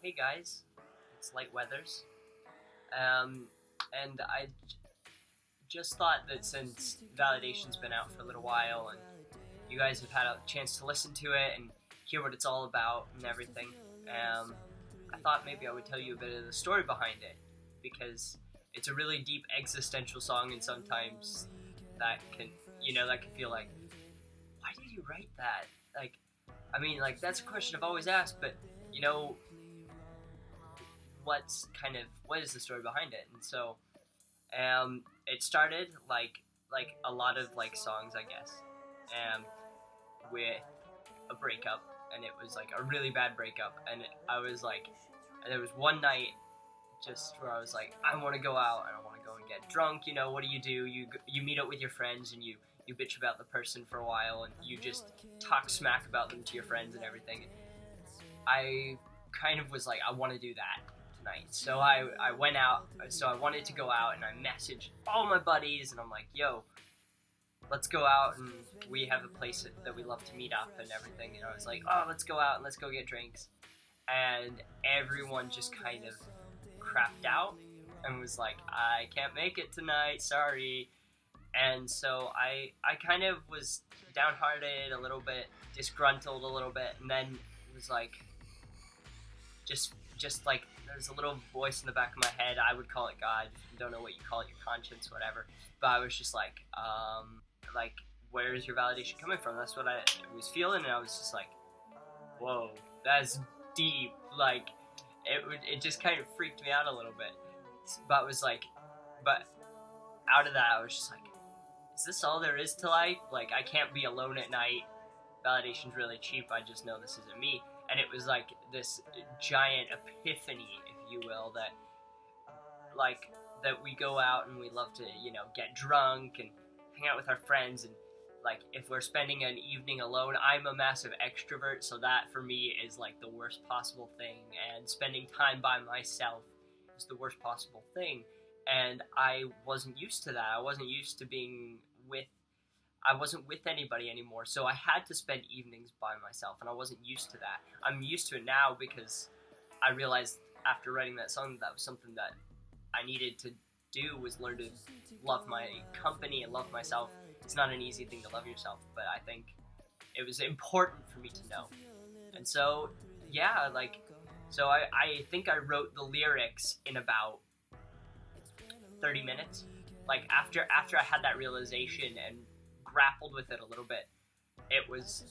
hey guys, it's Light Weathers, and I just thought that since Validation's been out for a little while and you guys have had a chance to listen to it and hear what it's all about and everything, I thought maybe I would tell you a bit of the story behind it, because it's a really deep existential song, and sometimes that can feel like, why did you write that? That's a question I've always asked, but what is the story behind it? And so it started like a lot of songs, I guess, with a breakup, and it was like a really bad breakup, and there was one night just where I was like, I want to go out and I want to go and get drunk. What do? You meet up with your friends and you bitch about the person for a while and you just talk smack about them to your friends and everything. I kind of was like, I want to do that tonight. So I went out, so I wanted to go out, and I messaged all my buddies and I'm like, yo, let's go out, and we have a place that we love to meet up and everything. And I was like, oh, let's go out and let's go get drinks. And everyone just kind of crapped out and was like, I can't make it tonight, sorry. And so I kind of was downhearted a little bit, disgruntled a little bit, and then it was like, just like, there's a little voice in the back of my head. I would call it God. Don't know what you call it, your conscience, whatever. But I was just like, where is your validation coming from? That's what I was feeling, and I was just like, whoa, that's deep. Like, it just kind of freaked me out a little bit. But out of that, I was just like, is this all there is to life? Like, I can't be alone at night. Validation's really cheap. I just know this isn't me. And it was like this giant epiphany, if you will, that we go out and we love to, get drunk and hang out with our friends. And if we're spending an evening alone, I'm a massive extrovert, so that for me is like the worst possible thing. And spending time by myself is the worst possible thing. And I wasn't used to that. I wasn't used to I wasn't with anybody anymore, so I had to spend evenings by myself, and I wasn't used to that. I'm used to it now because I realized after writing that song that was something that I needed to do, was learn to love my company and love myself. It's not an easy thing to love yourself, but I think it was important for me to know. And so, yeah, I think I wrote the lyrics in about 30 minutes. After I had that realization and grappled with it a little bit, it was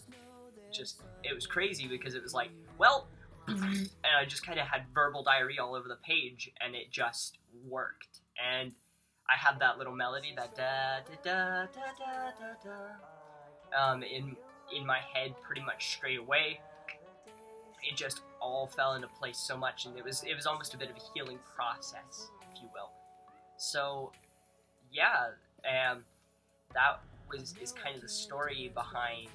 crazy, because it was like, well, and I just kind of had verbal diarrhea all over the page, and it just worked. And I had that little melody, that da da da da da da, in my head pretty much straight away. It just all fell into place so much, and it was almost a bit of a healing process, if you will. So, yeah, that is kind of the story behind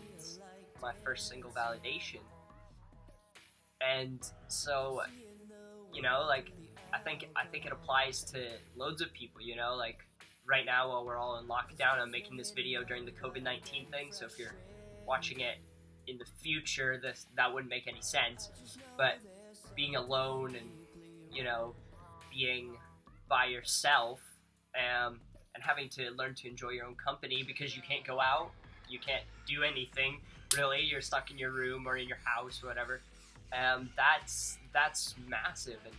my first single, Validation. And so, I think it applies to loads of people, right now while we're all in lockdown, I'm making this video during the COVID-19 thing, so if you're watching it in the future, that wouldn't make any sense. But being alone and, being by yourself, and having to learn to enjoy your own company, because you can't go out, you can't do anything, really, you're stuck in your room or in your house or whatever, that's massive. And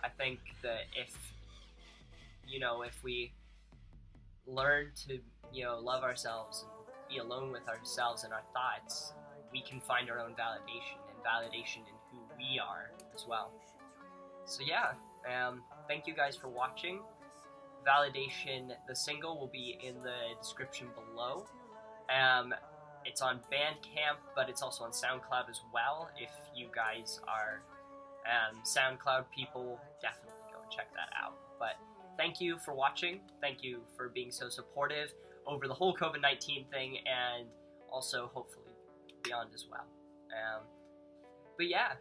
I think that if we learn to, love ourselves and be alone with ourselves and our thoughts, we can find our own validation in who we are as well. So yeah, thank you guys for watching. Validation, the single, will be in the description below. It's on Bandcamp, but it's also on SoundCloud as well. If you guys are SoundCloud people, definitely go and check that out. But thank you for watching. Thank you for being so supportive over the whole COVID-19 thing, and also hopefully beyond as well. But yeah,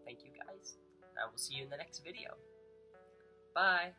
thank you guys. I will see you in the next video. Bye.